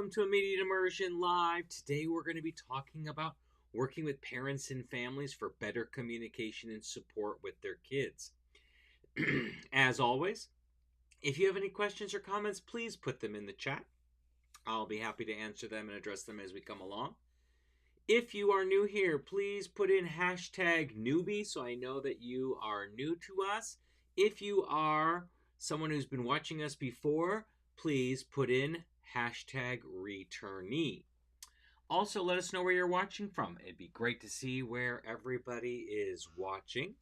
welcome to Immediate Immersion Live. Today we're going to be talking about working with parents and families for better communication and support with their kids. As always, if you have any questions or comments, please put them in the chat. I'll be happy to answer them and address them as we come along. If you are new here, please put in hashtag newbie so I know that you are new to us. If you are someone who's been watching us before, please put in hashtag returnee. Also, let us know where you're watching from. It'd be great to see where everybody is watching.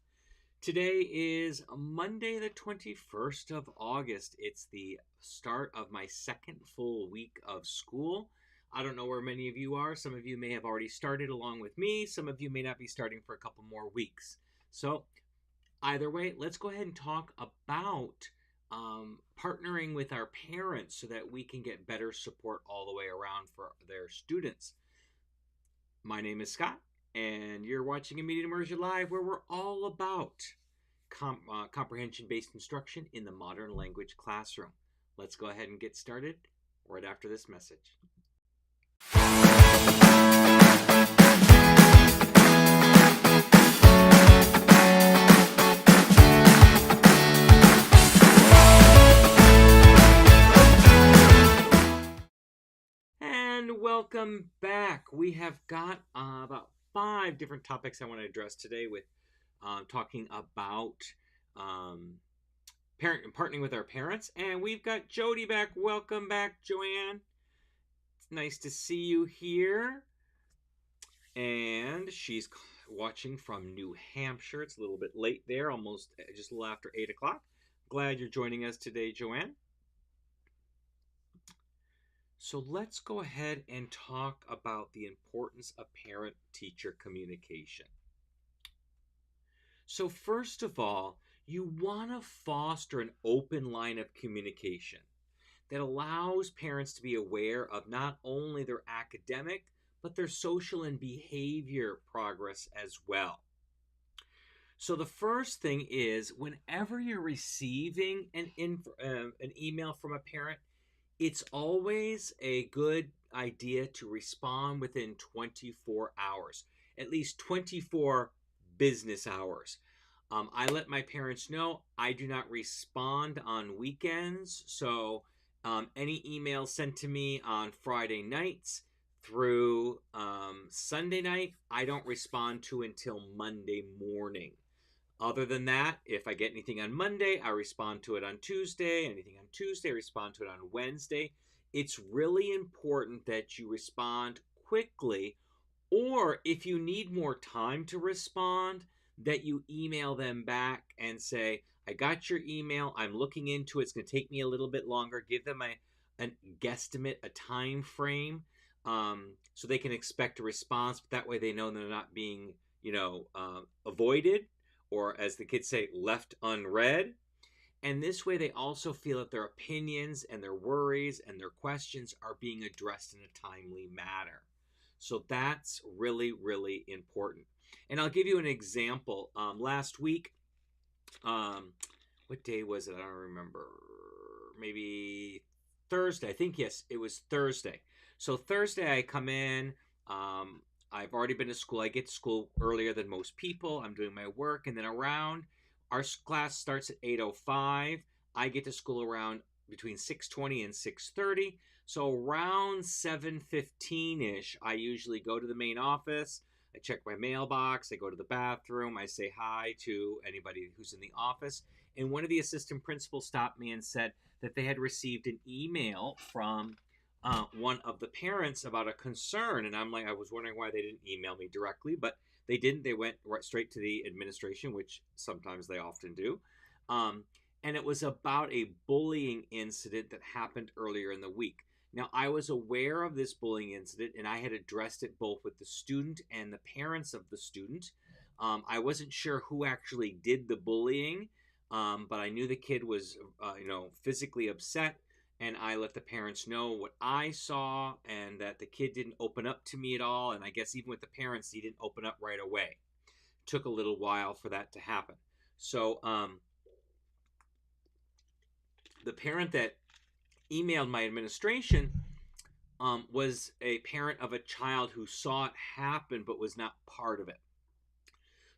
Today is Monday, the 21st of August. It's the start of my second full week of school. I don't know where many of you are. Some of you may have already started along with me. Some of you may not be starting for a couple more weeks. So either way, let's go ahead and talk about partnering with our parents so that we can get better support all the way around for their students. My name is Scott, and you're watching Immediate Immersion Live, where we're all about comprehension-based instruction in the modern language classroom. Let's go ahead and get started right after this message. And welcome back. We have got about 5 different topics I want to address today with talking about partnering with our parents. And we've got Jody back. Welcome back, Joanne. It's nice to see you here. And she's watching from New Hampshire. It's a little bit late there, almost just a little after 8 o'clock. Glad you're joining us today, Joanne. So let's go ahead and talk about the importance of parent-teacher communication. So first of all, you want to foster an open line of communication that allows parents to be aware of not only their academic, but their social and behavior progress as well. So the first thing is, whenever you're receiving an email from a parent, it's always a good idea to respond within 24 hours, at least 24 business hours. I let my parents know I do not respond on weekends, so any email sent to me on Friday nights through Sunday night, I don't respond to until Monday morning. Other than that, if I get anything on Monday, I respond to it on Tuesday. Anything on Tuesday, I respond to it on Wednesday. It's really important that you respond quickly, or if you need more time to respond, that you email them back and say, I got your email, I'm looking into it, it's going to take me a little bit longer. Give them a guesstimate, a time frame, so they can expect a response. But that way they know they're not being, avoided, or as the kids say, left unread. And this way they also feel that their opinions and their worries and their questions are being addressed in a timely manner. So that's really, really important. And I'll give you an example. Last week, what day was it? I don't remember. Maybe Thursday. I think, yes, it was Thursday. So Thursday I come in. I've already been to school. I get to school earlier than most people. I'm doing my work. And then our class starts at 8:05. I get to school around between 6:20 and 6:30. So around 7:15-ish, I usually go to the main office. I check my mailbox. I go to the bathroom. I say hi to anybody who's in the office. And one of the assistant principals stopped me and said that they had received an email from one of the parents about a concern. And I was wondering why they didn't email me directly, but they didn't. They went right straight to the administration, which sometimes they often do. And it was about a bullying incident that happened earlier in the week. Now, I was aware of this bullying incident, and I had addressed it both with the student and the parents of the student. I wasn't sure who actually did the bullying, but I knew the kid was, physically upset. And I let the parents know what I saw, and that the kid didn't open up to me at all. And I guess even with the parents, he didn't open up right away. It took a little while for that to happen. So the parent that emailed my administration was a parent of a child who saw it happen but was not part of it.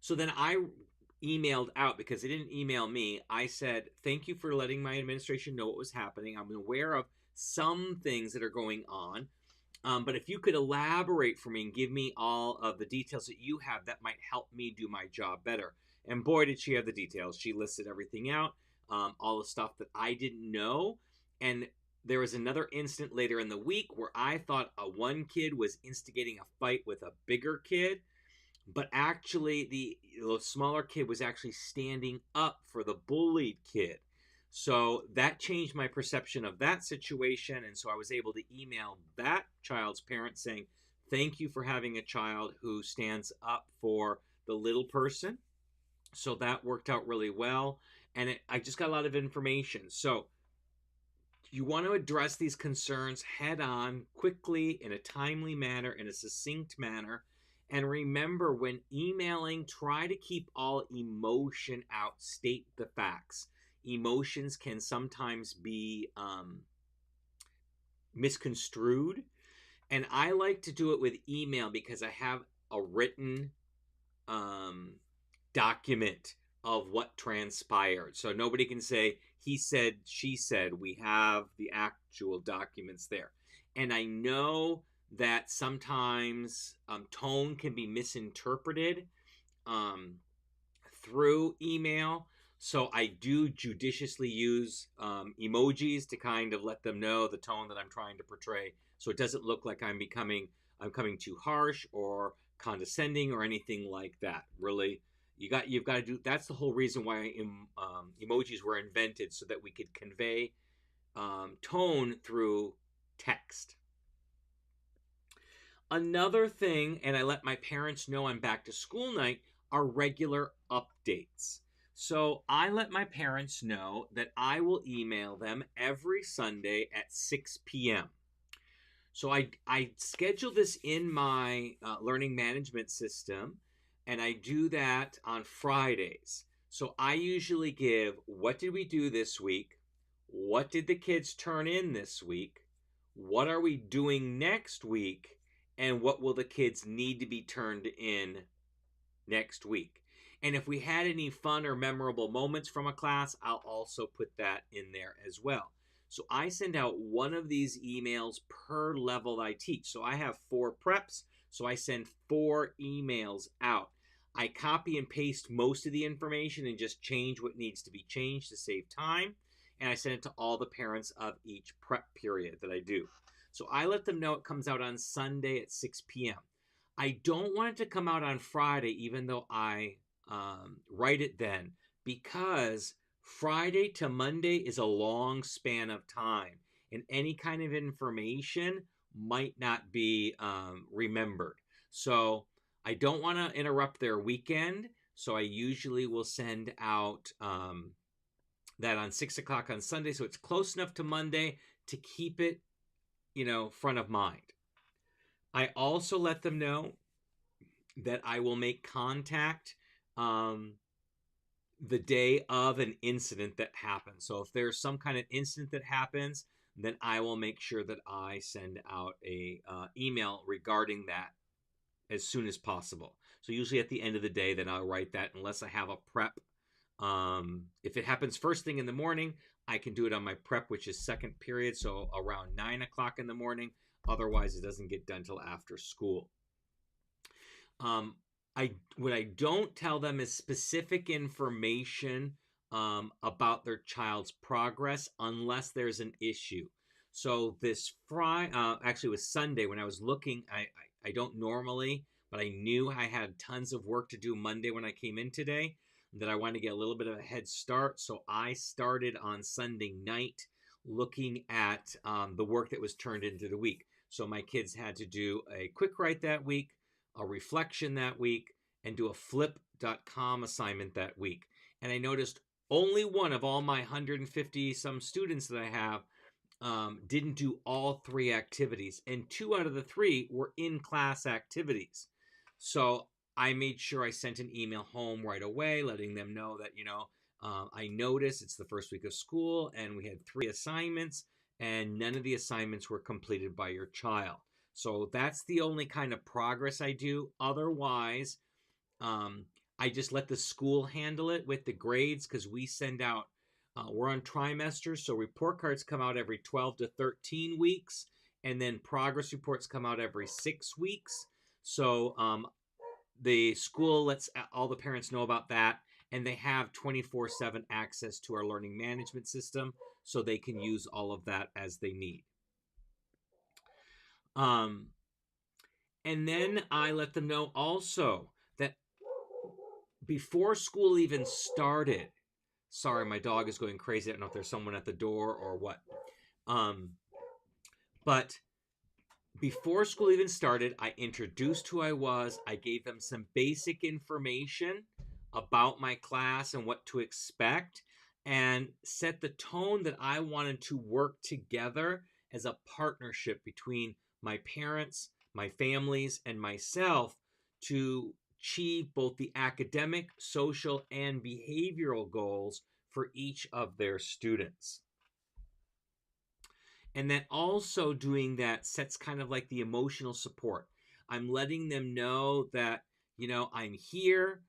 So then I emailed out, because they didn't email me. I said, thank you for letting my administration know what was happening. I'm aware of some things that are going on. But if you could elaborate for me and give me all of the details that you have, that might help me do my job better. And boy, did she have the details. She listed everything out, all the stuff that I didn't know. And there was another incident later in the week where I thought one kid was instigating a fight with a bigger kid, but actually the smaller kid was actually standing up for the bullied kid. So that changed my perception of that situation. And so I was able to email that child's parents saying, thank you for having a child who stands up for the little person. So that worked out really well. And I just got a lot of information. So you want to address these concerns head on, quickly, in a timely manner, in a succinct manner. And remember, when emailing, try to keep all emotion out. State the facts. Emotions can sometimes be misconstrued. And I like to do it with email because I have a written document of what transpired. So nobody can say, he said, she said. We have the actual documents there. And I know that sometimes tone can be misinterpreted through email. So I do judiciously use emojis to kind of let them know the tone that I'm trying to portray. So it doesn't look like I'm coming too harsh or condescending or anything like that. Really, you've got to do. That's the whole reason why emojis were invented, so that we could convey tone through text. Another thing, and I let my parents know on back to school night, are regular updates. So I let my parents know that I will email them every Sunday at 6 p.m. So I schedule this in my learning management system, and I do that on Fridays. So I usually give, what did we do this week? What did the kids turn in this week? What are we doing next week? And what will the kids need to be turned in next week? And if we had any fun or memorable moments from a class, I'll also put that in there as well. So I send out one of these emails per level that I teach. So I have 4 preps, so I send 4 emails out. I copy and paste most of the information and just change what needs to be changed to save time. And I send it to all the parents of each prep period that I do. So I let them know it comes out on Sunday at 6 p.m. I don't want it to come out on Friday, even though I write it then, because Friday to Monday is a long span of time, and any kind of information might not be remembered. So I don't want to interrupt their weekend, so I usually will send out that on 6 o'clock on Sunday, so it's close enough to Monday to keep it, front of mind. I also let them know that I will make contact the day of an incident that happens. So if there's some kind of incident that happens, then I will make sure that I send out a email regarding that as soon as possible. So usually at the end of the day, then I'll write that, unless I have a prep. If it happens first thing in the morning, I can do it on my prep, which is second period, so around 9 o'clock in the morning. Otherwise, it doesn't get done till after school. What I don't tell them is specific information about their child's progress, unless there's an issue. So this actually it was Sunday when I was looking. I don't normally, but I knew I had tons of work to do Monday when I came in today, that I wanted to get a little bit of a head start. So I started on Sunday night looking at the work that was turned into the week. So my kids had to do a quick write that week, a reflection that week, and do a flip.com assignment that week. And I noticed only one of all my 150 some students that I have didn't do all 3 activities, and 2 out of the 3 were in-class activities. So I made sure I sent an email home right away, letting them know that, I noticed it's the first week of school and we had 3 assignments, and none of the assignments were completed by your child. So that's the only kind of progress I do. Otherwise, I just let the school handle it with the grades, because we send out, we're on trimesters, so report cards come out every 12 to 13 weeks, and then progress reports come out every 6 weeks. So the school lets all the parents know about that, and they have 24/7 access to our learning management system, so they can use all of that as they need. And then I let them know also that before school even started, sorry, my dog is going crazy. I don't know if there's someone at the door or what. But before school even started, I introduced who I was. I gave them some basic information about my class and what to expect, and set the tone that I wanted to work together as a partnership between my parents, my families, and myself to achieve both the academic, social, and behavioral goals for each of their students. And then also doing that sets kind of like the emotional support. I'm letting them know that, I'm here,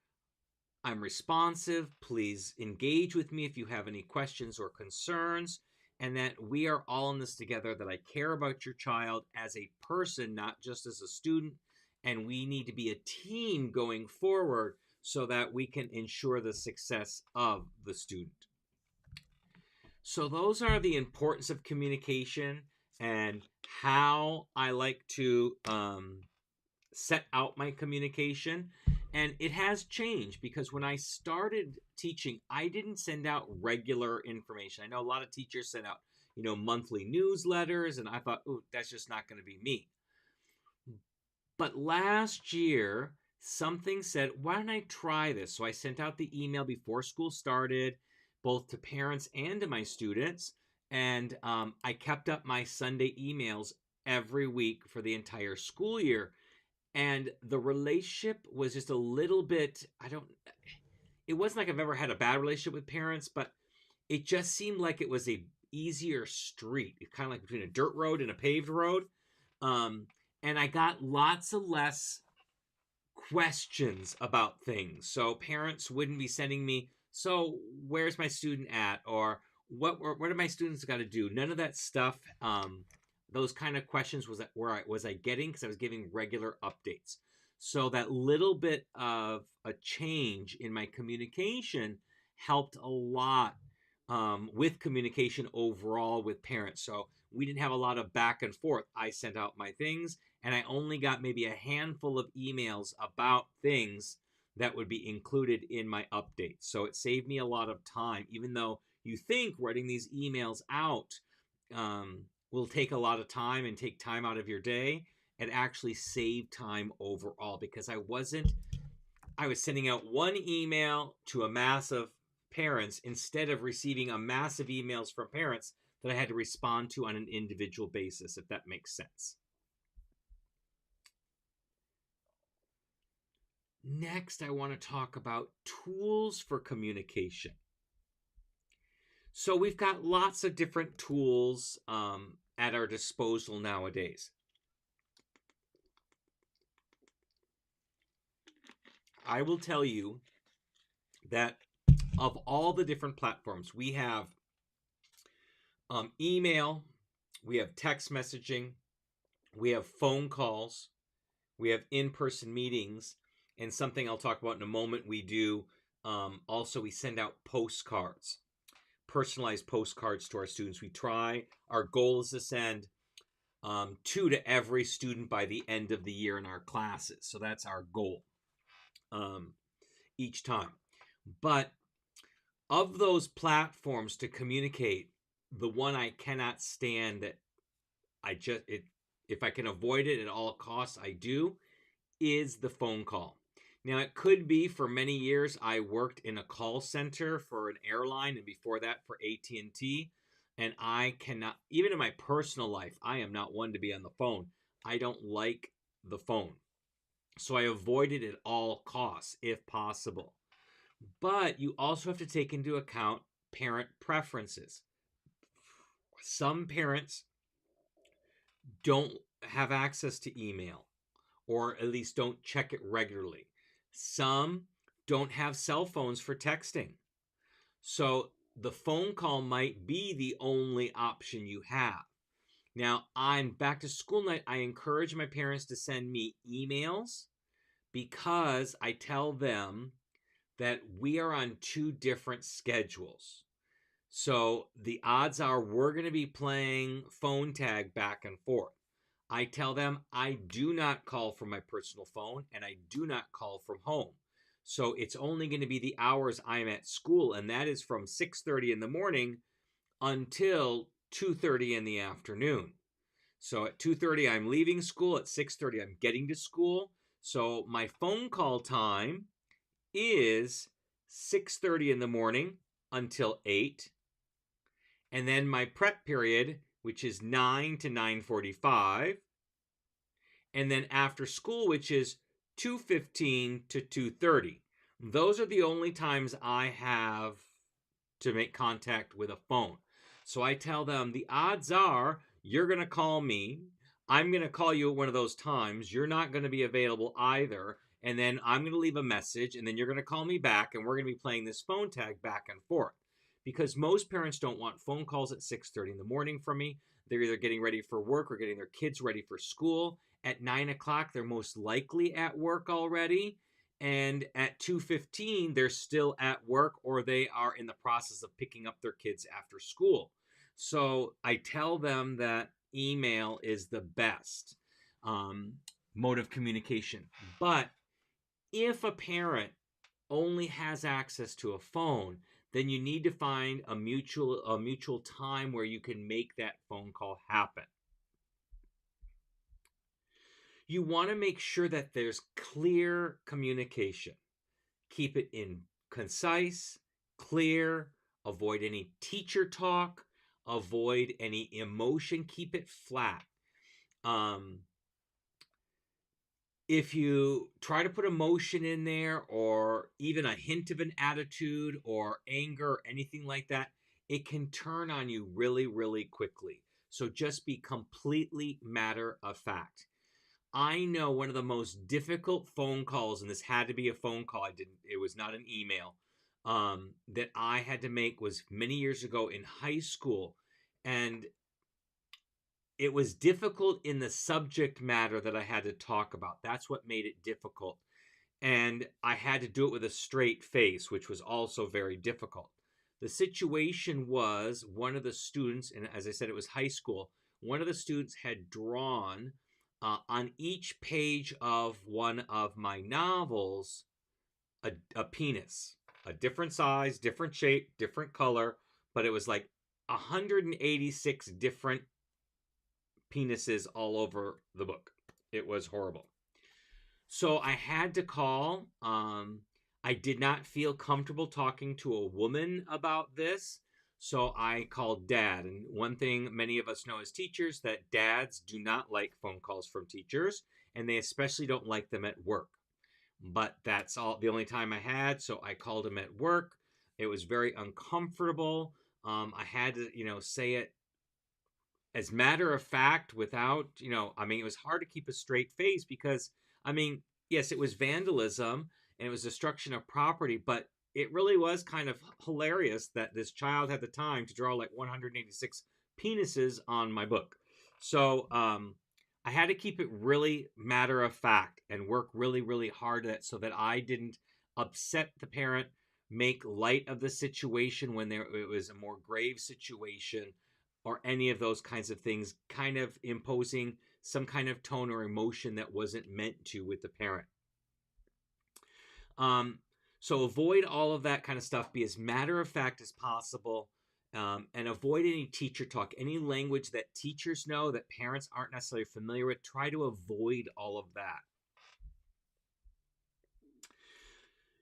I'm responsive, please engage with me if you have any questions or concerns, and that we are all in this together, that I care about your child as a person, not just as a student, and we need to be a team going forward so that we can ensure the success of the student. So those are the importance of communication and how I like to set out my communication. And it has changed, because when I started teaching, I didn't send out regular information. I know a lot of teachers send out, monthly newsletters, and I thought, oh, that's just not going to be me. But last year, something said, why don't I try this? So I sent out the email before school started, both to parents and to my students. And I kept up my Sunday emails every week for the entire school year. And the relationship was just a little bit, it wasn't like I've ever had a bad relationship with parents, but it just seemed like it was a easier street, kind of like between a dirt road and a paved road. And I got lots of less questions about things. So parents wouldn't be sending me, so where's my student at? Or what are my students got to do? None of that stuff. Those kind of questions was I getting, because I was giving regular updates. So that little bit of a change in my communication helped a lot with communication overall with parents. So we didn't have a lot of back and forth. I sent out my things, and I only got maybe a handful of emails about things that would be included in my updates. So it saved me a lot of time, even though you think writing these emails out will take a lot of time and take time out of your day. It actually saved time overall, because I was sending out one email to a mass of parents instead of receiving a massive emails from parents that I had to respond to on an individual basis, if that makes sense. Next, I want to talk about tools for communication. So we've got lots of different tools at our disposal nowadays. I will tell you that of all the different platforms, we have email, we have text messaging, we have phone calls, we have in-person meetings, and something I'll talk about in a moment, we do also, we send out postcards, personalized postcards to our students. Our goal is to send 2 to every student by the end of the year in our classes. So that's our goal each time. But of those platforms to communicate, the one I cannot stand, that if I can avoid it at all costs, I do, is the phone call. Now, it could be, for many years, I worked in a call center for an airline, and before that for AT&T, and I cannot, even in my personal life, I am not one to be on the phone. I don't like the phone. So I avoid it at all costs, if possible. But you also have to take into account parent preferences. Some parents don't have access to email, or at least don't check it regularly. Some don't have cell phones for texting. So the phone call might be the only option you have. Now, on back to school night, I encourage my parents to send me emails because I tell them that we are on two different schedules. So the odds are we're going to be playing phone tag back and forth. I tell them I do not call from my personal phone and I do not call from home. So it's only going to be the hours I'm at school, and that is from 6:30 in the morning until 2:30 in the afternoon. So at 2:30 I'm leaving school, at 6:30 I'm getting to school. So my phone call time is 6:30 in the morning until 8. And then my prep period, which is 9 to 9:45, and then after school, which is 2:15 to 2:30. Those are the only times I have to make contact with a phone. So I tell them the odds are you're going to call me. I'm going to call you at one of those times. You're not going to be available either. And then I'm going to leave a message, and then you're going to call me back, and we're going to be playing this phone tag back and forth. Because most parents don't want phone calls at 6:30 in the morning from me. They're either getting ready for work or getting their kids ready for school. At 9 o'clock, they're most likely at work already. And at 2:15, they're still at work, or they are in the process of picking up their kids after school. So I tell them that email is the best mode of communication. But if a parent only has access to a phone, then you need to find a mutual time where you can make that phone call happen. You want to make sure that there's clear communication. Keep it in concise, clear, avoid any teacher talk, avoid any emotion, keep it flat. If you try to put emotion in there, or even a hint of an attitude or anger or anything like that, it can turn on you really, really quickly. So just be completely matter of fact. I know one of the most difficult phone calls, and this had to be a phone call, it was not an email, that I had to make was many years ago in high school. And it was difficult in the subject matter that I had to talk about. That's what made it difficult. And I had to do it with a straight face, which was also very difficult. The situation was one of the students, and as I said, it was high school, one of the students had drawn on each page of one of my novels a penis, a different size, different shape, different color, but it was like 186 different penises all over the book. It was horrible. So I had to call. I did not feel comfortable talking to a woman about this. So I called dad. And one thing many of us know as teachers, that dads do not like phone calls from teachers, and they especially don't like them at work. But that's the only time I had. So I called him at work. It was very uncomfortable. I had to, say it as matter of fact without, it was hard to keep a straight face because, yes, it was vandalism and it was destruction of property, but it really was kind of hilarious that this child had the time to draw like 186 penises on my book. So I had to keep it really matter of fact and work really, really hard at it so that I didn't upset the parent, make light of the situation when it was a more grave situation, or any of those kinds of things, kind of imposing some kind of tone or emotion that wasn't meant to with the parent. So avoid all of that kind of stuff. Be as matter of fact as possible, and avoid any teacher talk, any language that teachers know that parents aren't necessarily familiar with. Try to avoid all of that.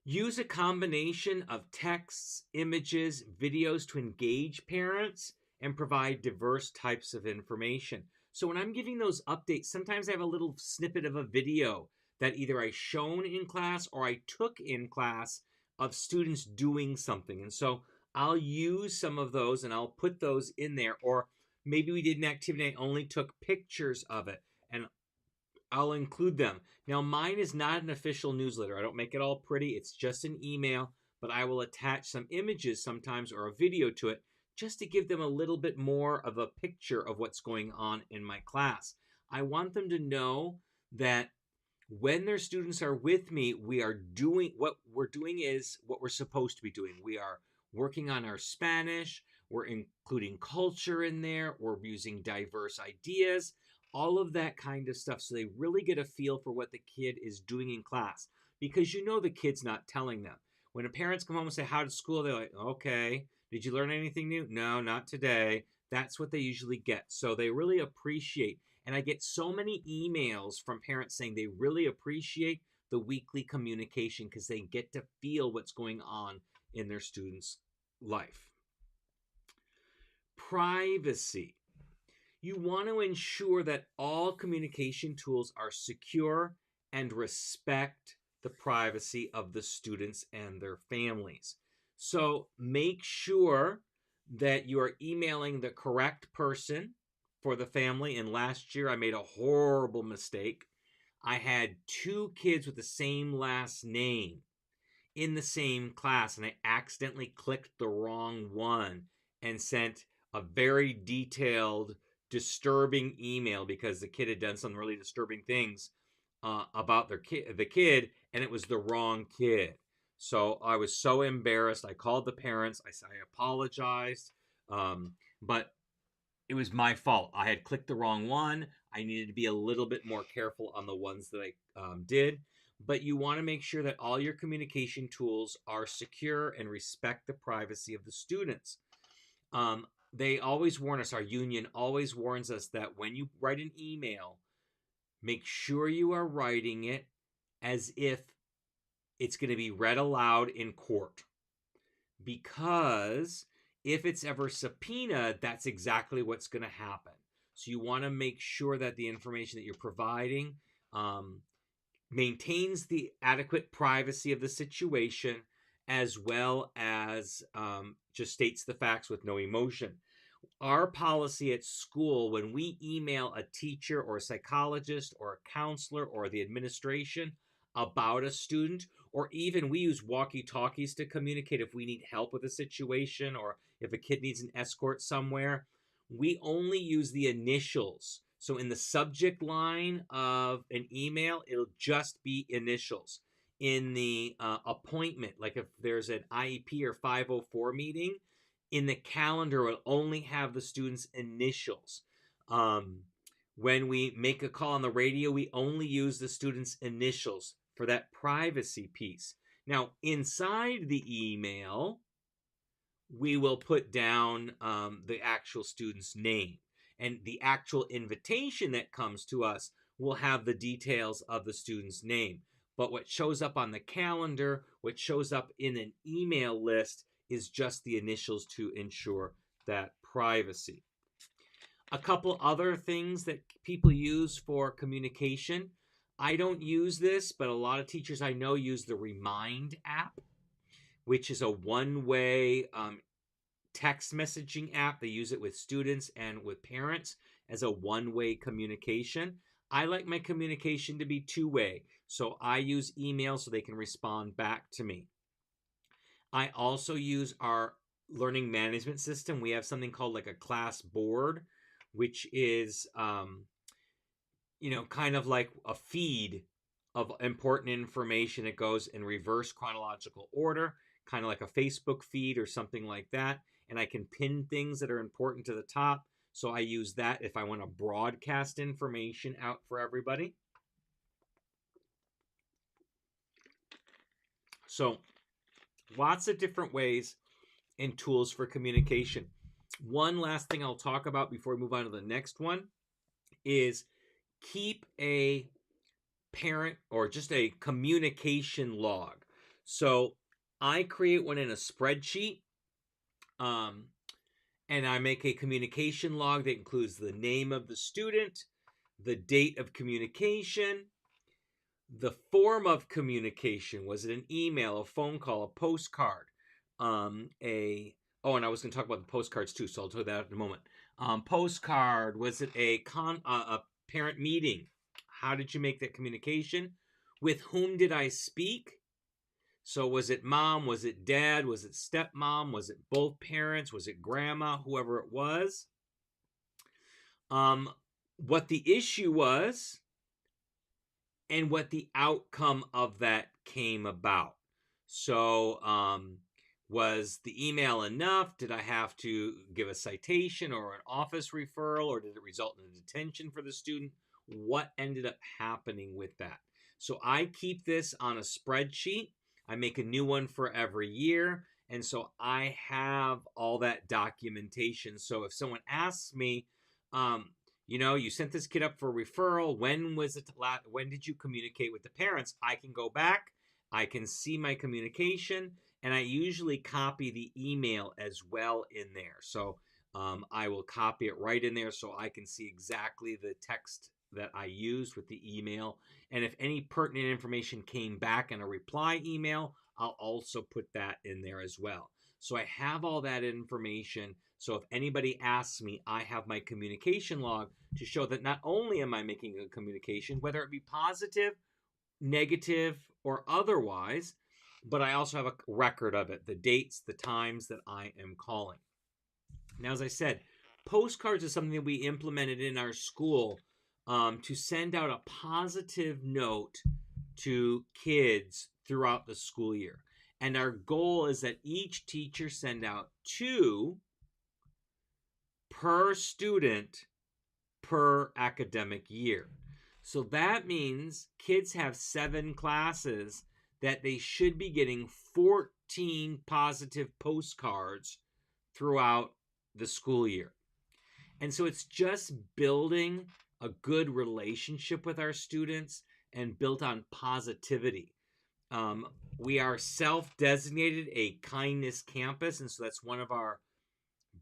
Use a combination of texts, images, videos to engage parents and provide diverse types of information. So when I'm giving those updates, sometimes I have a little snippet of a video that either I shown in class or I took in class of students doing something. And so I'll use some of those and I'll put those in there. Or Maybe we did an activity and I only took pictures of it, and I'll include them. Now, mine is not an official newsletter. I don't make it all pretty. It's just an email, but I will attach some images sometimes or a video to it just to give them a little bit more of a picture of what's going on in my class. I want them to know that when their students are with me, we are doing what we're doing is what we're supposed to be doing. We are working on our Spanish, we're including culture in there, we're using diverse ideas, all of that kind of stuff. So they really get a feel for what the kid is doing in class because you know the kid's not telling them. When the parents come home and say, "How did school?" They're like, "Okay. Did you learn anything new?" "No, not today." That's what they usually get. So they really appreciate, and I get so many emails from parents saying they really appreciate the weekly communication because they get to feel what's going on in their students' life. Privacy. You want to ensure that all communication tools are secure and respect the privacy of the students and their families. So make sure that you are emailing the correct person for the family. And last year I made a horrible mistake. I had 2 kids with the same last name in the same class, and I accidentally clicked the wrong one and sent a very detailed, disturbing email because the kid had done some really disturbing things about the kid, and it was the wrong kid. So I was so embarrassed. I called the parents. I apologized, but it was my fault. I had clicked the wrong one. I needed to be a little bit more careful on the ones that I did. But you want to make sure that all your communication tools are secure and respect the privacy of the students. They always warn us, our union always warns us that when you write an email, make sure you are writing it as if it's going to be read aloud in court. Because if it's ever subpoenaed, that's exactly what's going to happen. So you want to make sure that the information that you're providing maintains the adequate privacy of the situation, as well as just states the facts with no emotion. Our policy at school, when we email a teacher or a psychologist or a counselor or the administration about a student, or even we use walkie-talkies to communicate if we need help with a situation or if a kid needs an escort somewhere, we only use the initials. So in the subject line of an email, it'll just be initials. In the appointment, like if there's an IEP or 504 meeting, in the calendar, it'll only have the student's initials. When we make a call on the radio, we only use the student's initials for that privacy piece. Now, inside the email, we will put down the actual student's name. And the actual invitation that comes to us will have the details of the student's name. But what shows up on the calendar, what shows up in an email list, is just the initials to ensure that privacy. A couple other things that people use for communication. I don't use this, but a lot of teachers I know use the Remind app, which is a one-way text messaging app. They use it with students and with parents as a one-way communication. I like my communication to be two-way, so I use email so they can respond back to me. I also use our learning management system. We have something called like a class board, which is kind of like a feed of important information. It goes in reverse chronological order, kind of like a Facebook feed or something like that. And I can pin things that are important to the top. So I use that if I want to broadcast information out for everybody. So lots of different ways and tools for communication. One last thing I'll talk about before we move on to the next one is keep a parent or just a communication log. So I create one in a spreadsheet, and I make a communication log that includes the name of the student, the date of communication, the form of communication. Was it an email, a phone call, a postcard? And I was going to talk about the postcards too, so I'll do that in a moment. Postcard? Was it a parent meeting? How did you make that communication? With whom did I speak? So was it mom? Was it dad? Was it stepmom? Was it both parents? Was it grandma? Whoever it was. What the issue was and what the outcome of that came about. So, was the email enough? Did I have to give a citation or an office referral, or did it result in a detention for the student? What ended up happening with that? So I keep this on a spreadsheet. I make a new one for every year. And so I have all that documentation. So if someone asks me, you sent this kid up for referral. When was it? When did you communicate with the parents? I can go back. I can see my communication, and I usually copy the email as well in there. So I will copy it right in there so I can see exactly the text that I used with the email. And if any pertinent information came back in a reply email, I'll also put that in there as well. So I have all that information. So if anybody asks me, I have my communication log to show that not only am I making a communication, whether it be positive, negative, or otherwise, but I also have a record of it, the dates, the times that I am calling. Now, as I said, postcards is something that we implemented in our school to send out a positive note to kids throughout the school year. And our goal is that each teacher send out 2 per student per academic year. So that means kids have 7 classes that they should be getting 14 positive postcards throughout the school year. And so it's just building a good relationship with our students and built on positivity. We are self-designated a kindness campus, and so that's one of our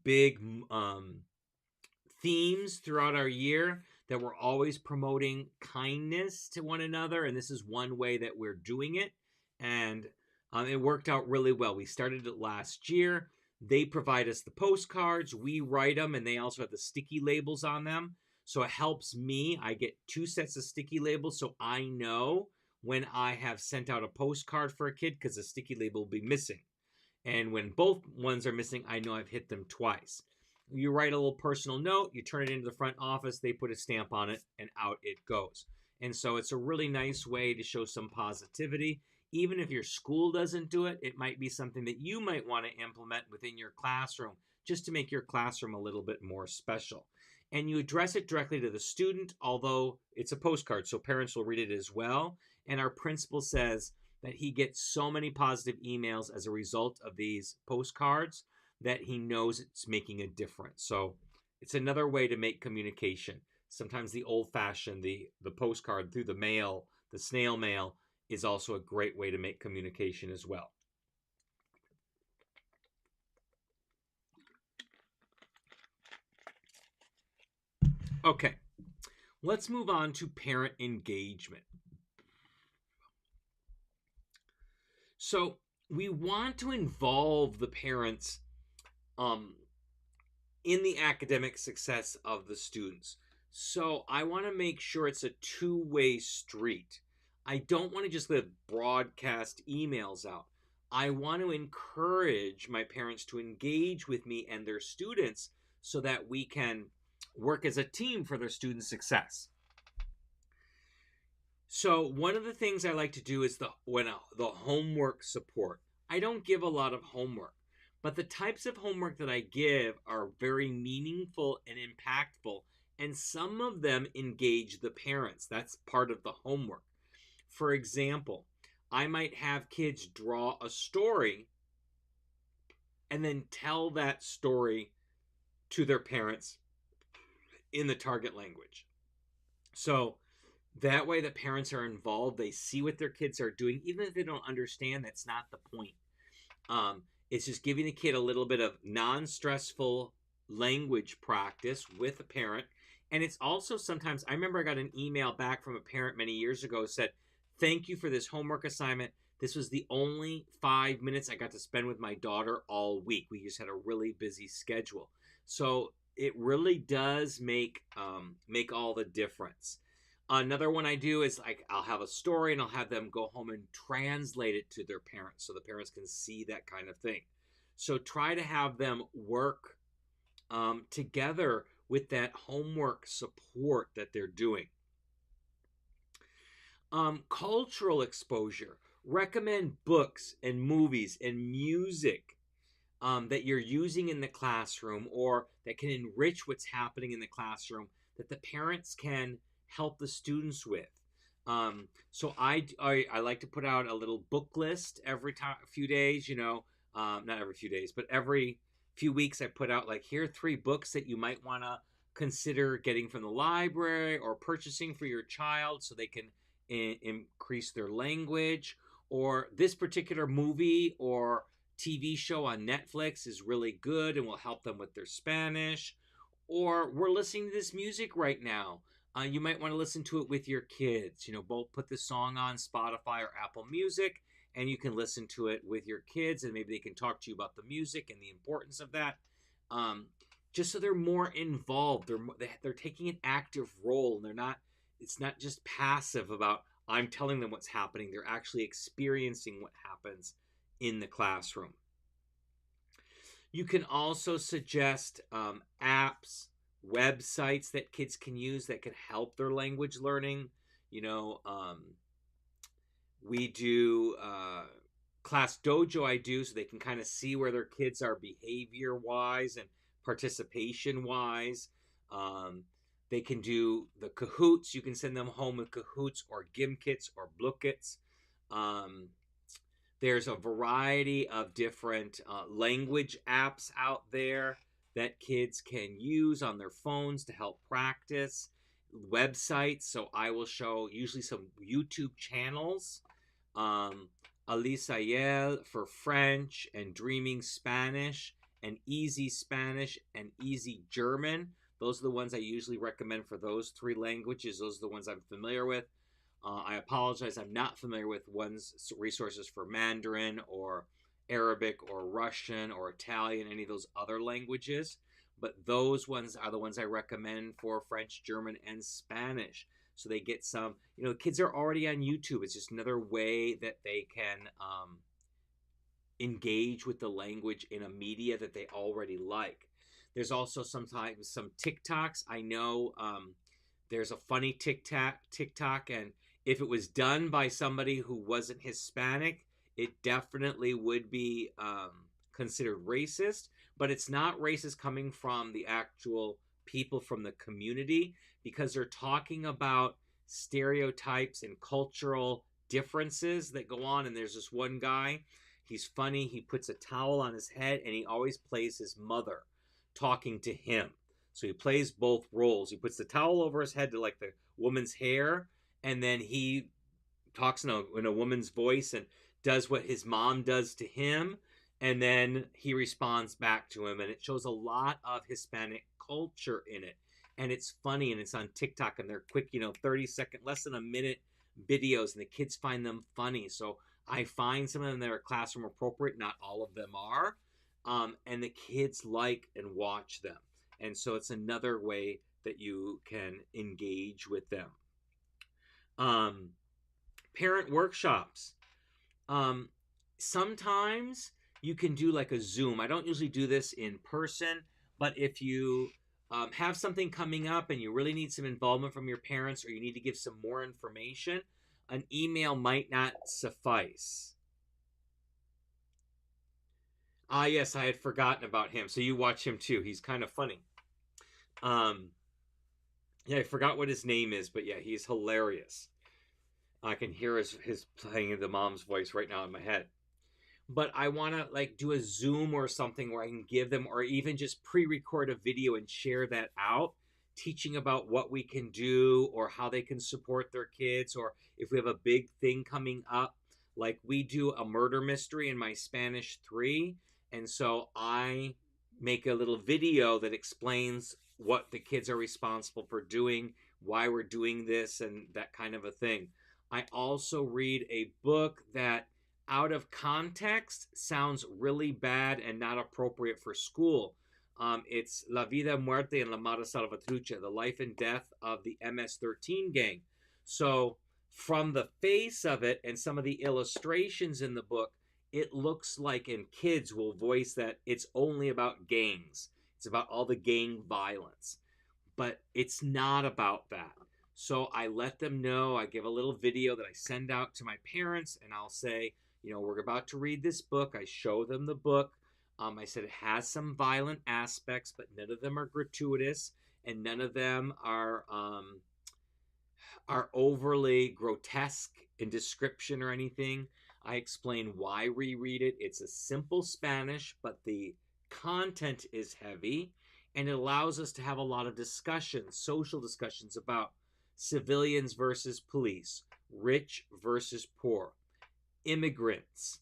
big themes throughout our year, that we're always promoting kindness to one another, and this is one way that we're doing it, and it worked out really well. We started it last year. They provide us the postcards, we write them, and they also have the sticky labels on them. So it helps me. I get 2 sets of sticky labels, so I know when I have sent out a postcard for a kid, because the sticky label will be missing. And when both ones are missing, I know I've hit them twice. You write a little personal note, you turn it into the front office, they put a stamp on it, and out it goes. And so it's a really nice way to show some positivity. Even if your school doesn't do it, it might be something that you might want to implement within your classroom, just to make your classroom a little bit more special. And you address it directly to the student, although it's a postcard, so parents will read it as well. And our principal says that he gets so many positive emails as a result of these postcards that he knows it's making a difference. So it's another way to make communication. Sometimes the old-fashioned, the postcard through the mail, the snail mail, is also a great way to make communication as well. Okay, let's move on to parent engagement. So we want to involve the parents in the academic success of the students. So I want to make sure it's a two-way street. I don't want to just let broadcast emails out. I want to encourage my parents to engage with me and their students so that we can work as a team for their student success. So one of the things I like to do is the homework support. I don't give a lot of homework, but the types of homework that I give are very meaningful and impactful, and some of them engage the parents. That's part of the homework. For example, I might have kids draw a story and then tell that story to their parents in the target language. So that way the parents are involved. They see what their kids are doing. Even if they don't understand, that's not the point. It's just giving the kid a little bit of non-stressful language practice with a parent. And it's also sometimes, I remember I got an email back from a parent many years ago that said, "Thank you for this homework assignment. This was the only 5 minutes I got to spend with my daughter all week. We just had a really busy schedule." So it really does make all the difference. Another one I do is like I'll have a story and I'll have them go home and translate it to their parents so the parents can see that kind of thing. So try to have them work together with that homework support that they're doing. Cultural exposure. Recommend books and movies and music that you're using in the classroom or that can enrich what's happening in the classroom that the parents can help the students with. So I like to put out a little book list every time, a few days, not every few days, but every few weeks I put out like, here are 3 books that you might want to consider getting from the library or purchasing for your child so they can increase their language, or this particular movie or TV show on Netflix is really good and will help them with their Spanish, or we're listening to this music right now. You might want to listen to it with your kids. Both put the song on Spotify or Apple Music, and you can listen to it with your kids, and maybe they can talk to you about the music and the importance of that. Just so they're more involved. They're taking an active role, and they're not. It's not just passive about I'm telling them what's happening. They're actually experiencing what happens in the classroom. You can also suggest apps, websites that kids can use that can help their language learning. We do Class Dojo, I do, so they can kind of see where their kids are behavior wise and participation wise. They can do the Kahoots. You can send them home with Kahoots or Gimkits or Blookits. There's a variety of different language apps out there that kids can use on their phones to help practice. Websites. So I will show usually some YouTube channels. Alisayel for French and Dreaming Spanish and Easy Spanish and Easy German. Those are the ones I usually recommend for those 3 languages. Those are the ones I'm familiar with. I apologize, I'm not familiar with resources for Mandarin or Arabic or Russian or Italian, any of those other languages. But those ones are the ones I recommend for French, German, and Spanish. So they get some, kids are already on YouTube. It's just another way that they can engage with the language in a media that they already like. There's also sometimes some TikToks. I know there's a funny TikTok, and if it was done by somebody who wasn't Hispanic, it definitely would be considered racist. But it's not racist coming from the actual people from the community, because they're talking about stereotypes and cultural differences that go on. And there's this one guy, he's funny. He puts a towel on his head and he always plays his mother talking to him. So he plays both roles. He puts the towel over his head to like the woman's hair, and then he talks in a woman's voice and does what his mom does to him, and then he responds back to him. And it shows a lot of Hispanic culture in it, and it's funny, and it's on TikTok, and they're quick, 30-second, less than a minute videos, and the kids find them funny. So I find some of them that are classroom appropriate. Not all of them are. And the kids like and watch them. And so it's another way that you can engage with them. Parent workshops. Sometimes you can do like a Zoom. I don't usually do this in person, but if you have something coming up and you really need some involvement from your parents, or you need to give some more information, an email might not suffice. Yes, I had forgotten about him. So you watch him too. He's kind of funny. Yeah, I forgot what his name is, but yeah, he's hilarious. I can hear his playing the mom's voice right now in my head. But I want to like do a Zoom or something where I can give them, or even just pre-record a video and share that out, teaching about what we can do or how they can support their kids, or if we have a big thing coming up. Like we do a murder mystery in my Spanish 3, and so I make a little video that explains what the kids are responsible for doing, why we're doing this, and that kind of a thing. I also read a book that out of context sounds really bad and not appropriate for school. It's La Vida, Muerte, and La Mata Salvatrucha, the life and death of the MS-13 gang. So from the face of it and some of the illustrations in the book, it looks like, and kids will voice that it's only about gangs. It's about all the gang violence. But it's not about that. So I let them know. I give a little video that I send out to my parents, and I'll say, we're about to read this book. I show them the book. I said it has some violent aspects, but none of them are gratuitous, and none of them are overly grotesque in description or anything. I explain why we read it. It's a simple Spanish, but the content is heavy, and it allows us to have a lot of discussions, social discussions about civilians versus police, rich versus poor, immigrants,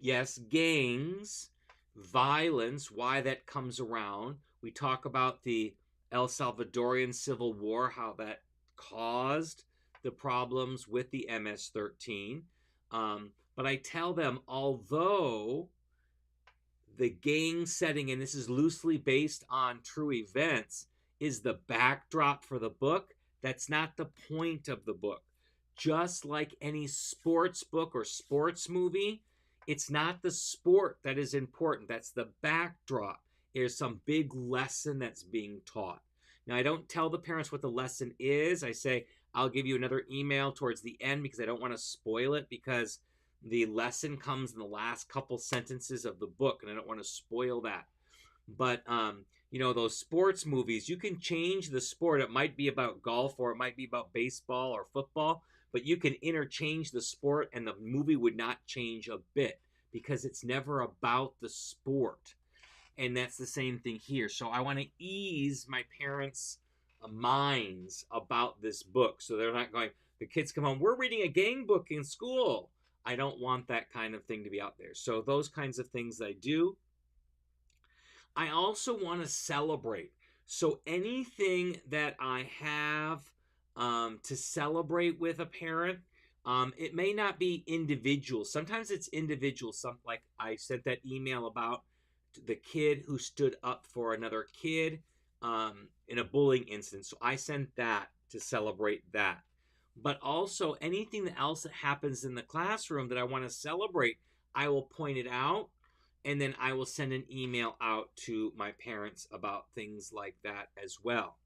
yes, gangs, violence, why that comes around. We talk about the El Salvadorian Civil War, how that caused the problems with the MS-13. But I tell them, although the gang setting, and this is loosely based on true events, is the backdrop for the book, that's not the point of the book. Just like any sports book or sports movie, it's not the sport that is important. That's the backdrop. There's some big lesson that's being taught. Now, I don't tell the parents what the lesson is. I say, I'll give you another email towards the end because I don't want to spoil it, because the lesson comes in the last couple sentences of the book, and I don't want to spoil that. But, those sports movies, you can change the sport. It might be about golf, or it might be about baseball or football, but you can interchange the sport and the movie would not change a bit, because it's never about the sport. And that's the same thing here. So I want to ease my parents' minds about this book, so they're not going, the kids come home, we're reading a gang book in school. I don't want that kind of thing to be out there. So those kinds of things I do. I also want to celebrate. So anything that I have to celebrate with a parent, it may not be individual. Sometimes it's individual. Like I sent that email about the kid who stood up for another kid in a bullying incident. So I sent that to celebrate that. But also anything else that happens in the classroom that I want to celebrate, I will point it out, and then I will send an email out to my parents about things like that as well.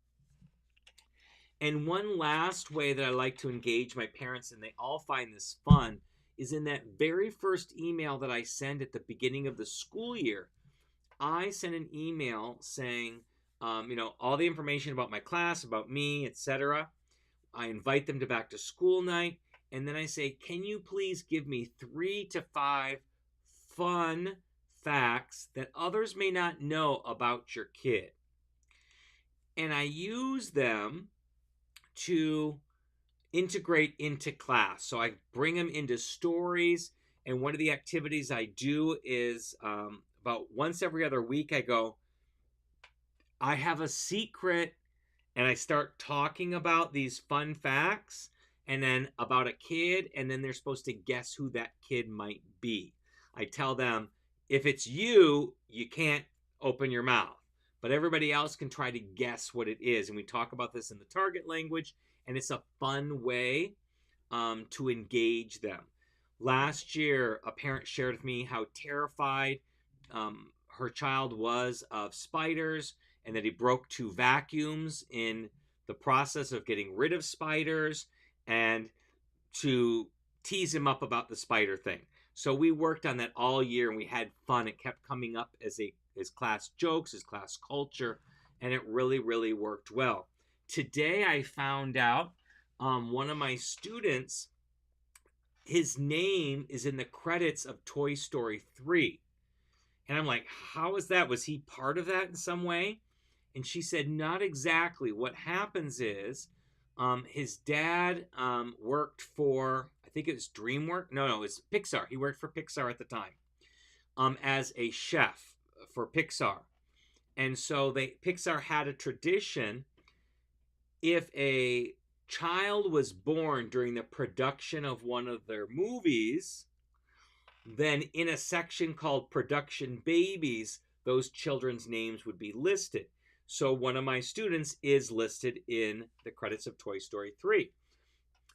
And one last way that I like to engage my parents, and they all find this fun, is in that very first email that I send at the beginning of the school year. I send an email saying, all the information about my class, about me, etc. I invite them to back to school night, and then I say, can you please give me 3 to 5 fun facts that others may not know about your kid? And I use them to integrate into class. So I bring them into stories, and one of the activities I do is about once every other week I go, I have a secret, and I start talking about these fun facts and then about a kid, and then they're supposed to guess who that kid might be. I tell them, if it's you, you can't open your mouth, but everybody else can try to guess what it is. And we talk about this in the target language, and it's a fun way to engage them. Last year, a parent shared with me how terrified her child was of spiders, and that he broke 2 vacuums in the process of getting rid of spiders, and to tease him up about the spider thing. So we worked on that all year, and we had fun. It kept coming up as class jokes, as class culture, and it really, really worked well. Today I found out one of my students, his name is in the credits of Toy Story 3. And I'm like, how is that? Was he part of that in some way? And she said, not exactly. What happens is his dad worked for, I think it was DreamWorks. No, it's Pixar. He worked for Pixar at the time as a chef for Pixar. And so Pixar had a tradition. If a child was born during the production of one of their movies, then in a section called Production Babies, those children's names would be listed. So one of my students is listed in the credits of Toy Story 3.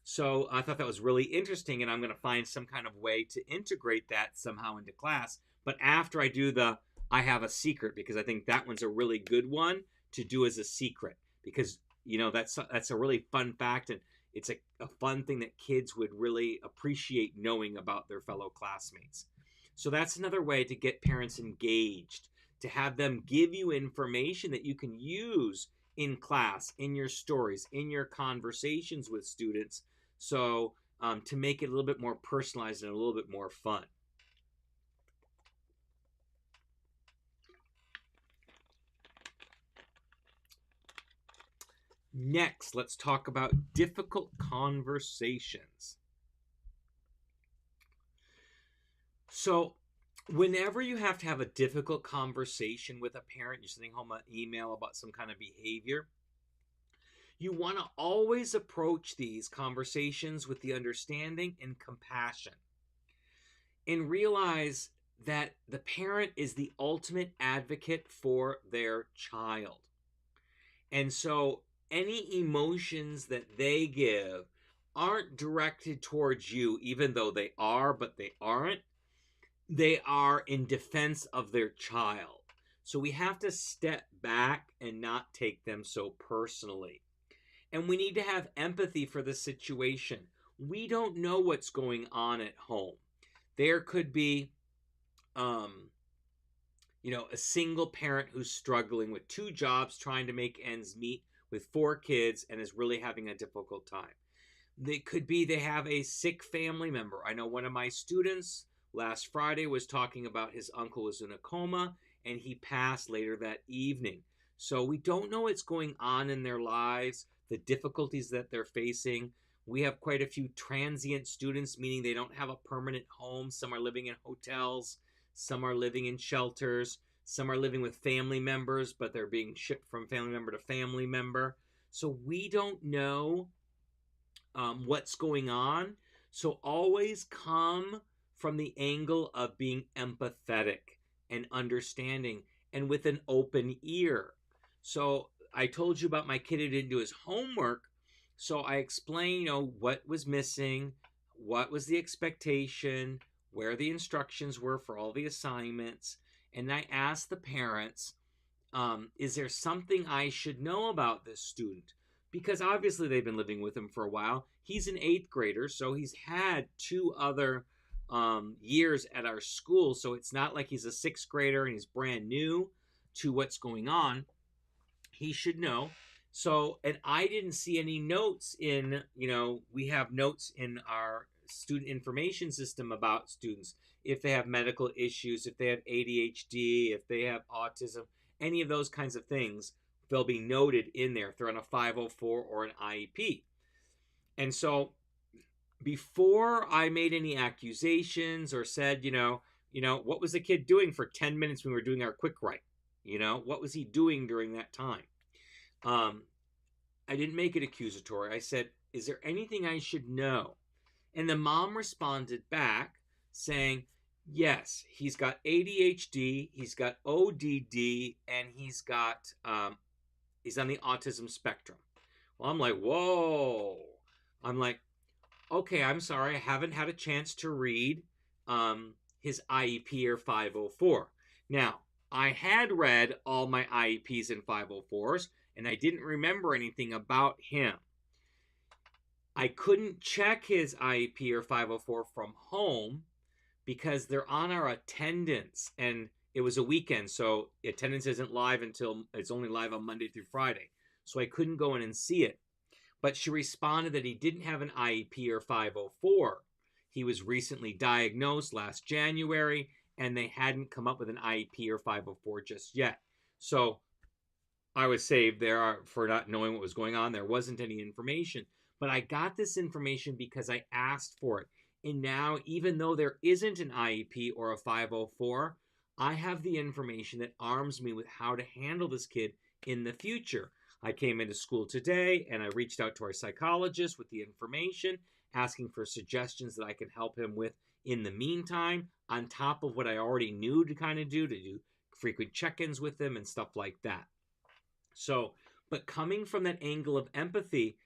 So I thought that was really interesting, and I'm going to find some kind of way to integrate that somehow into class. But after I do the I have a secret, because I think that one's a really good one to do as a secret, because that's a really fun fact, and it's a fun thing that kids would really appreciate knowing about their fellow classmates. So that's another way to get parents engaged, to have them give you information that you can use in class, in your stories, in your conversations with students, so to make it a little bit more personalized and a little bit more fun. Next, let's talk about difficult conversations. So, whenever you have to have a difficult conversation with a parent, you're sending home an email about some kind of behavior, you want to always approach these conversations with the understanding and compassion, and realize that the parent is the ultimate advocate for their child. And so any emotions that they give aren't directed towards you, even though they are, but they aren't. They are in defense of their child. So we have to step back and not take them so personally. And we need to have empathy for the situation. We don't know what's going on at home. There could be, a single parent who's struggling with 2 jobs, trying to make ends meet with 4 kids, and is really having a difficult time. It could be they have a sick family member. I know one of my students last Friday was talking about his uncle was in a coma, and he passed later that evening. So we don't know what's going on in their lives, the difficulties that they're facing. We have quite a few transient students, meaning they don't have a permanent home. Some are living in hotels, some are living in shelters, some are living with family members, but they're being shipped from family member to family member. So we don't know what's going on. So always come from the angle of being empathetic and understanding, and with an open ear. So I told you about my kid who didn't do his homework. So I explained, what was missing, what was the expectation, where the instructions were for all the assignments. And I asked the parents, is there something I should know about this student? Because obviously they've been living with him for a while. He's an 8th grader, so he's had 2 other years at our school. So it's not like he's a 6th grader and he's brand new to what's going on. He should know. So, and I didn't see any notes in, we have notes in our student information system about students. If they have medical issues, if they have ADHD, if they have autism, any of those kinds of things, they'll be noted in there if they're on a 504 or an IEP. And so before I made any accusations or said, what was the kid doing for 10 minutes when we were doing our quick write? What was he doing during that time? I didn't make it accusatory. I said, is there anything I should know? And the mom responded back saying, yes, he's got ADHD, he's got ODD, and he's on the autism spectrum. Well, I'm like, whoa. I'm like, okay, I'm sorry, I haven't had a chance to read his IEP or 504. Now, I had read all my IEPs and 504s, and I didn't remember anything about him. I couldn't check his IEP or 504 from home because they're on our attendance, and it was a weekend, so attendance isn't live until it's only live on Monday through Friday. So I couldn't go in and see it. But she responded that he didn't have an IEP or 504. He was recently diagnosed last January, and they hadn't come up with an IEP or 504 just yet. So I was saved there for not knowing what was going on. There wasn't any information. But I got this information because I asked for it. And now, even though there isn't an IEP or a 504, I have the information that arms me with how to handle this kid in the future. I came into school today and I reached out to our psychologist with the information, asking for suggestions that I can help him with in the meantime, on top of what I already knew to kind of do frequent check-ins with them and stuff like that. So, but coming from that angle of empathy,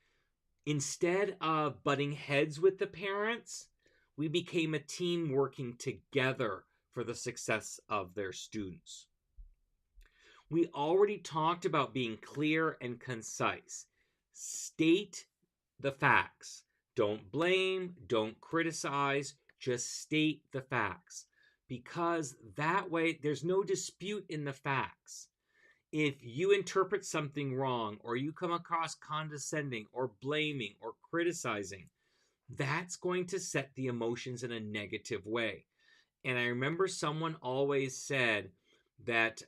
instead of butting heads with the parents, we became a team working together for the success of their students. We already talked about being clear and concise. State the facts. Don't blame, don't criticize, just state the facts. Because that way, there's no dispute in the facts. If you interpret something wrong, or you come across condescending, or blaming, or criticizing, that's going to set the emotions in a negative way. And I remember someone always said that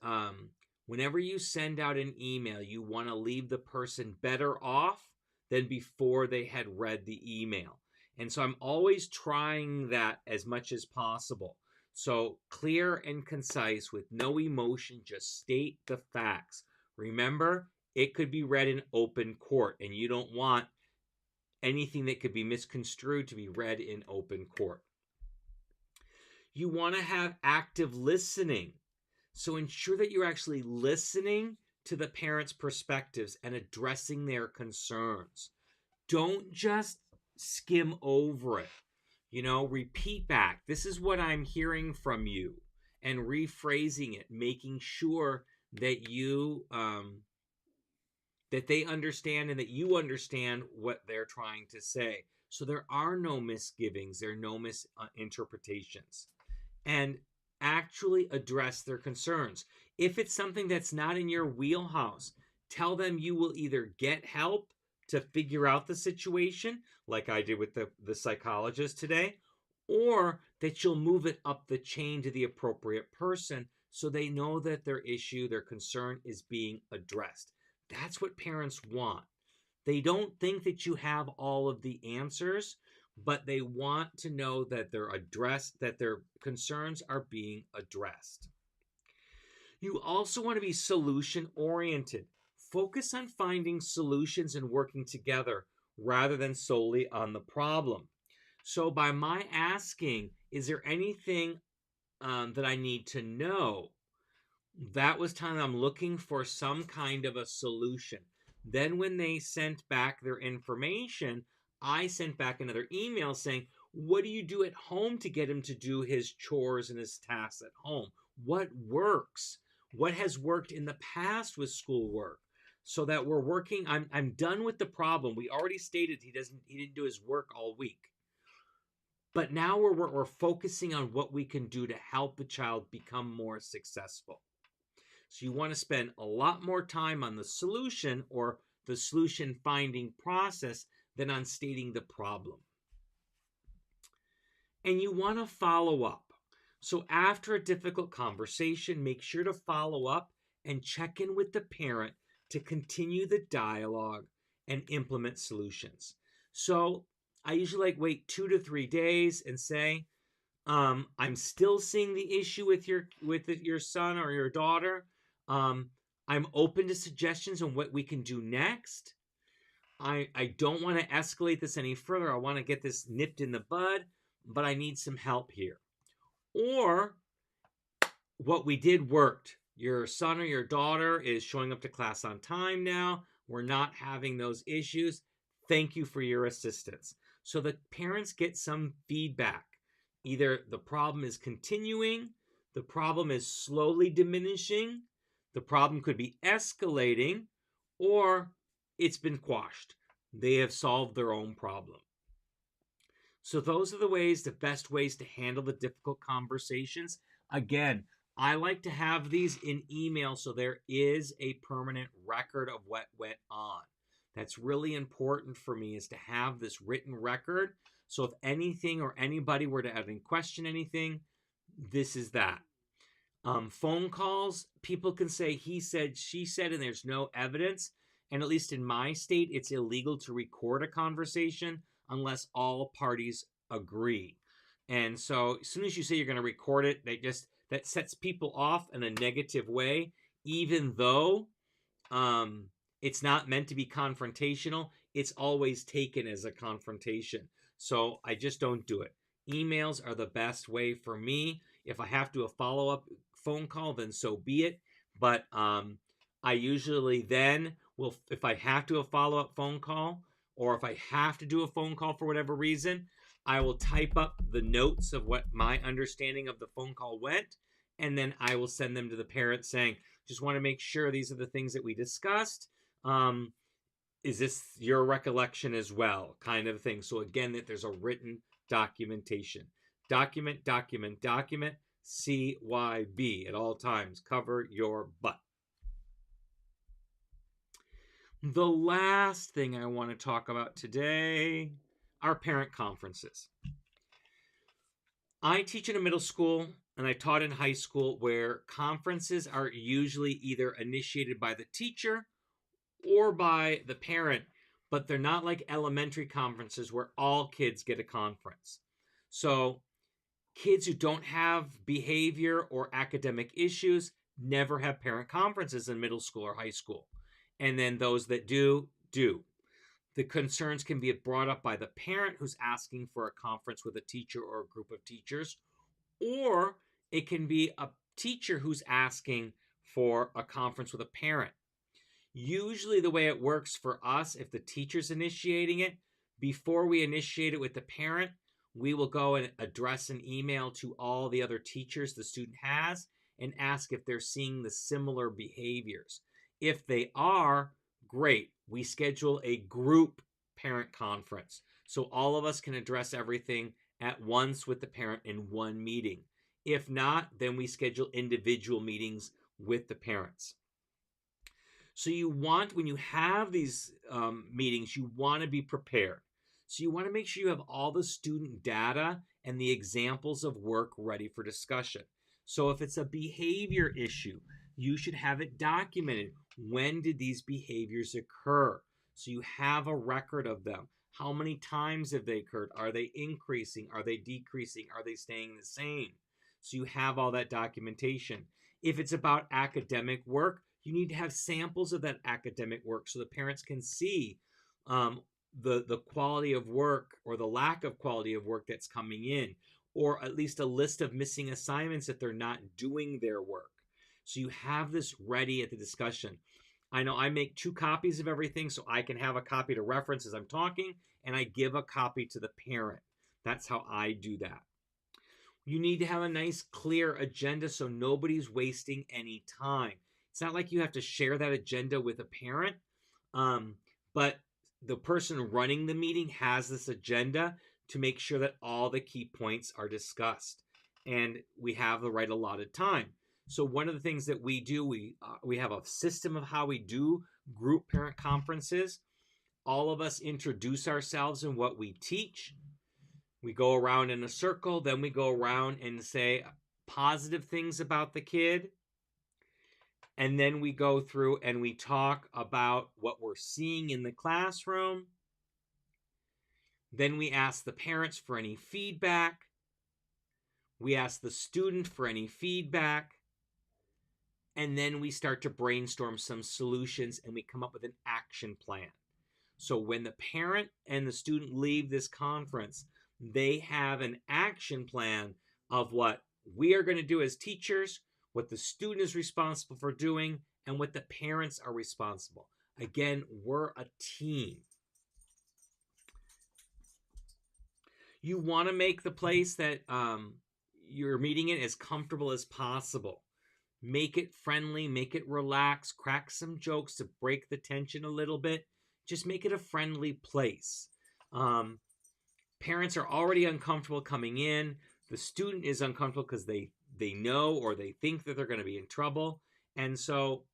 whenever you send out an email, you want to leave the person better off than before they had read the email. And so I'm always trying that as much as possible. So clear and concise with no emotion, just state the facts. Remember, it could be read in open court, and you don't want anything that could be misconstrued to be read in open court. You want to have active listening. So ensure that you're actually listening to the parents' perspectives and addressing their concerns. Don't just skim over it. Repeat back. This is what I'm hearing from you, and rephrasing it, making sure that that they understand and that you understand what they're trying to say. So there are no misgivings, there are no misinterpretations. And actually address their concerns. If it's something that's not in your wheelhouse, tell them you will either get help to figure out the situation, like I did with the psychologist today, or that you'll move it up the chain to the appropriate person so they know that their issue, their concern is being addressed. That's what parents want. They don't think that you have all of the answers, but they want to know that that their concerns are being addressed. You also want to be solution oriented. Focus on finding solutions and working together rather than solely on the problem. So by my asking, is there anything that I need to know? That was time I'm looking for some kind of a solution. Then when they sent back their information, I sent back another email saying, what do you do at home to get him to do his chores and his tasks at home? What works? What has worked in the past with schoolwork? So that we're working, I'm done with the problem. We already stated he didn't do his work all week. But now we're focusing on what we can do to help the child become more successful. So you want to spend a lot more time on the solution or the solution finding process than on stating the problem. And you want to follow up. So after a difficult conversation, make sure to follow up and check in with the parent to continue the dialogue and implement solutions. So I usually wait 2 to 3 days and say, I'm still seeing the issue with your son or your daughter. I'm open to suggestions on what we can do next. I don't want to escalate this any further. I want to get this nipped in the bud, but I need some help here. Or what we did worked. Your son or your daughter is showing up to class on time now. We're not having those issues. Thank you for your assistance. So the parents get some feedback. Either the problem is continuing, the problem is slowly diminishing, the problem could be escalating, or it's been quashed. They have solved their own problem. So those are the best ways to handle the difficult conversations. Again, I like to have these in email so there is a permanent record of what went on. That's really important for me, is to have this written record. So if anything or anybody were to question anything, this is that. Phone calls, people can say he said, she said, and there's no evidence. And at least in my state, it's illegal to record a conversation unless all parties agree. And so as soon as you say you're going to record it, that sets people off in a negative way, even though it's not meant to be confrontational. It's always taken as a confrontation. So I just don't do it. Emails are the best way for me. If I have to follow phone call, then so be it. But I usually then will, if I have to a follow-up phone call, or if I have to do a phone call for whatever reason, I will type up the notes of what my understanding of the phone call went, and then I will send them to the parents saying, just want to make sure these are the things that we discussed. Is this your recollection as well? Kind of thing. So again, that there's a written documentation. Document, document, document, CYB at all times. Cover your butt. The last thing I want to talk about today are parent conferences. I teach in a middle school and I taught in high school where conferences are usually either initiated by the teacher or by the parent, but they're not like elementary conferences where all kids get a conference. So kids who don't have behavior or academic issues never have parent conferences in middle school or high school. And then those that do. The concerns can be brought up by the parent who's asking for a conference with a teacher or a group of teachers, or it can be a teacher who's asking for a conference with a parent. Usually the way it works for us, if the teacher's initiating it, before we initiate it with the parent, we will go and address an email to all the other teachers the student has and ask if they're seeing the similar behaviors. If they are, great. We schedule a group parent conference so all of us can address everything at once with the parent in one meeting. If not, then we schedule individual meetings with the parents. So you want, when you have these meetings, you want to be prepared. So you want to make sure you have all the student data and the examples of work ready for discussion. So if it's a behavior issue, you should have it documented. When did these behaviors occur? So you have a record of them. How many times have they occurred? Are they increasing? Are they decreasing? Are they staying the same? So you have all that documentation. If it's about academic work, you need to have samples of that academic work so the parents can see the quality of work or the lack of quality of work that's coming in, or at least a list of missing assignments if they're not doing their work. So you have this ready at the discussion. I know I make 2 copies of everything so I can have a copy to reference as I'm talking, and I give a copy to the parent. That's how I do that. You need to have a nice, clear agenda so nobody's wasting any time. It's not like you have to share that agenda with a parent, but the person running the meeting has this agenda to make sure that all the key points are discussed and we have the right allotted time. So one of the things that we do, we have a system of how we do group parent conferences. All of us introduce ourselves and what we teach. We go around in a circle, then we go around and say positive things about the kid. And then we go through and we talk about what we're seeing in the classroom. Then we ask the parents for any feedback. We ask the student for any feedback. And then we start to brainstorm some solutions and we come up with an action plan. So when the parent and the student leave this conference, they have an action plan of what we are going to do as teachers, what the student is responsible for doing, and what the parents are responsible. Again, we're a team. You want to make the place that you're meeting in as comfortable as possible. Make it friendly, make it relaxed, crack some jokes to break the tension a little bit. Just make it a friendly place. Parents are already uncomfortable coming in. The student is uncomfortable because they know or they think that they're going to be in trouble. And so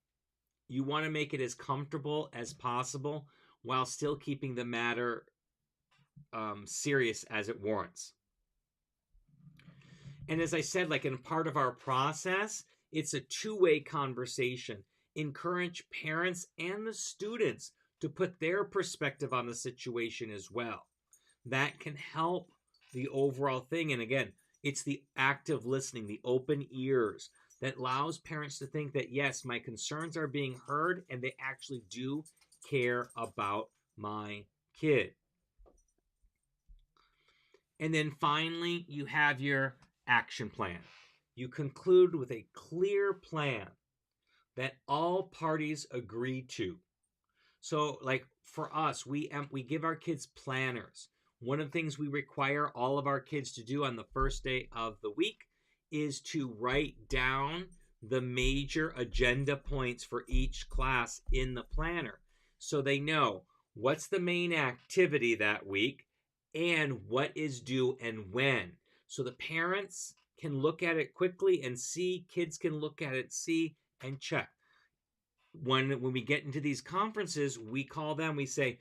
you want to make it as comfortable as possible while still keeping the matter serious as it warrants. And as I said, like in part of our process, it's a two-way conversation. Encourage parents and the students to put their perspective on the situation as well. That can help the overall thing. And again, it's the active listening, the open ears that allows parents to think that, yes, my concerns are being heard and they actually do care about my kid. And then finally, you have your action plan. you conclude with a clear plan that all parties agree to. So, like for us, we give our kids planners. One of the things we require all of our kids to do on the first day of the week is to write down the major agenda points for each class in the planner, so they know what's the main activity that week and what is due and when. So the parents can look at it quickly and see, kids can look at it, see, and check. When we get into these conferences, we call them, we say,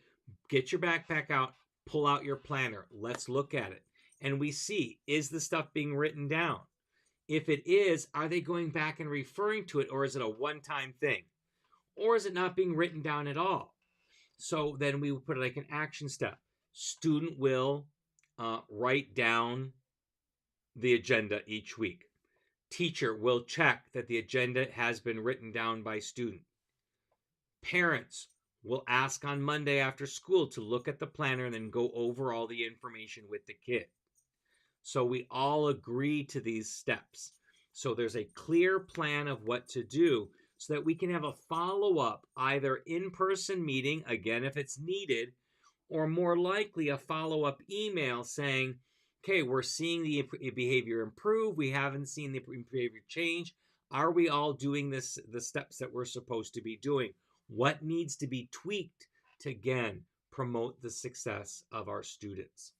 get your backpack out, pull out your planner, let's look at it. And we see, is the stuff being written down? If it is, are they going back and referring to it, or is it a one-time thing? Or is it not being written down at all? So then we will put like an action step. Student will write down the agenda each week. Teacher will check that the agenda has been written down by student. Parents will ask on Monday after school to look at the planner and then go over all the information with the kid. So we all agree to these steps. So there's a clear plan of what to do so that we can have a follow-up, either in-person meeting, again, if it's needed, or more likely a follow-up email saying, okay, we're seeing the behavior improve. We haven't seen the behavior change. Are we all doing the steps that we're supposed to be doing? What needs to be tweaked to, again, promote the success of our students?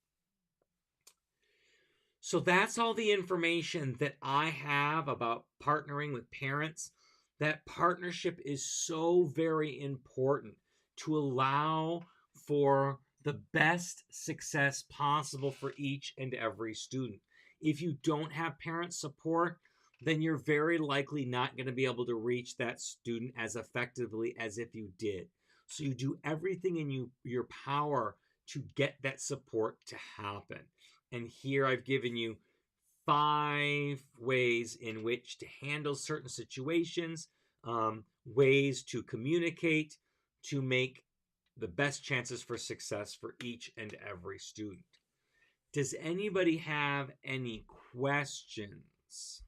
So that's all the information that I have about partnering with parents. That partnership is so very important to allow for the best success possible for each and every student. If you don't have parent support, then you're very likely not going to be able to reach that student as effectively as if you did. So you do everything in your power to get that support to happen. And here I've given you 5 ways in which to handle certain situations, ways to communicate to make the best chances for success for each and every student. Does anybody have any questions?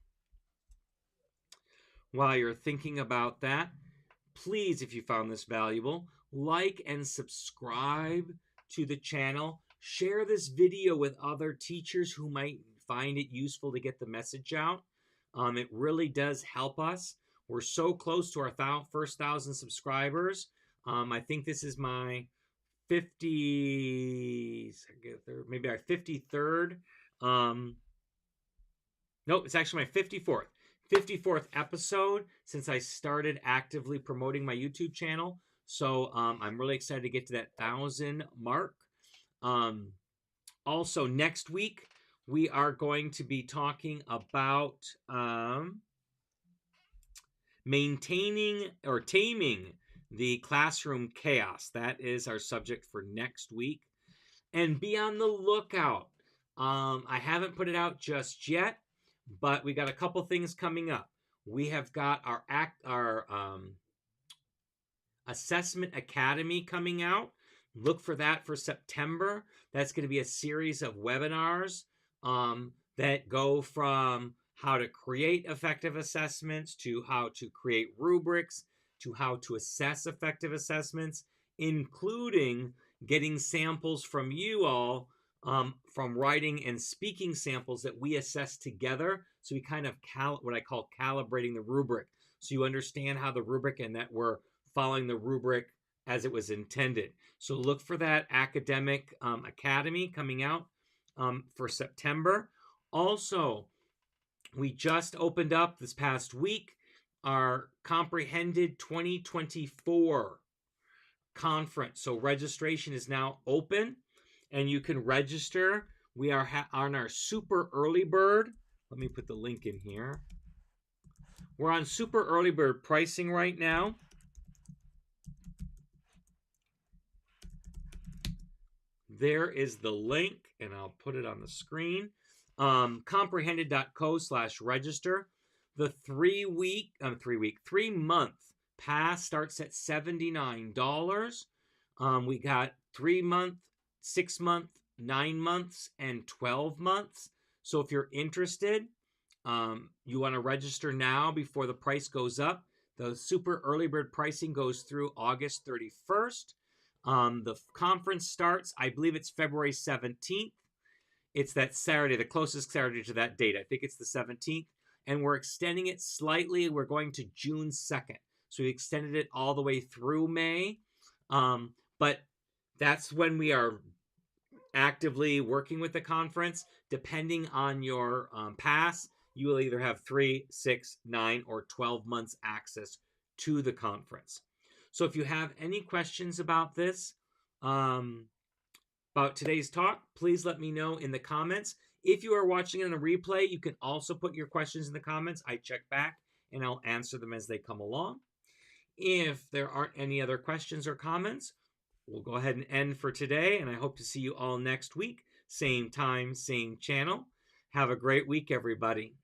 While you're thinking about that, please, if you found this valuable, like and subscribe to the channel. Share this video with other teachers who might find it useful to get the message out. It really does help us. We're so close to our first 1,000 subscribers. I think this is my 53rd. Nope, it's actually my 54th episode since I started actively promoting my YouTube channel. So I'm really excited to get to that 1,000 mark. Also, next week, we are going to be talking about maintaining or taming the classroom chaos. That is our subject for next week. And be on the lookout. I haven't put it out just yet, but we got a couple things coming up. We have got our Assessment Academy coming out. Look for that for September. That's going to be a series of webinars that go from how to create effective assessments to how to create rubrics to how to assess effective assessments, including getting samples from you all from writing and speaking samples that we assess together. So we kind of what I call calibrating the rubric. So you understand how the rubric and that we're following the rubric as it was intended. So look for that Academic Academy coming out for September. Also, we just opened up this past week our Comprehended 2024 conference. So registration is now open and you can register. We are on our super early bird. Let me put the link in here. We're on super early bird pricing right now. There is the link, and I'll put it on the screen. Comprehended.co/register. The 3-month pass starts at $79. We got 3-month, 6-month, 9 months, and 12 months. So if you're interested, You want to register now before the price goes up. The super early bird pricing goes through August 31st. The conference starts, I believe it's February 17th. It's that Saturday, the closest Saturday to that date. I think it's the 17th. And we're extending it slightly. We're going to June 2nd. So we extended it all the way through May. But that's when we are actively working with the conference. Depending on your pass, you will either have 3, 6, 9, or 12 months access to the conference. So if you have any questions about this, about today's talk, please let me know in the comments. If you are watching it on a replay, you can also put your questions in the comments. I check back and I'll answer them as they come along. If there aren't any other questions or comments, we'll go ahead and end for today, and I hope to see you all next week. Same time, same channel. Have a great week, everybody.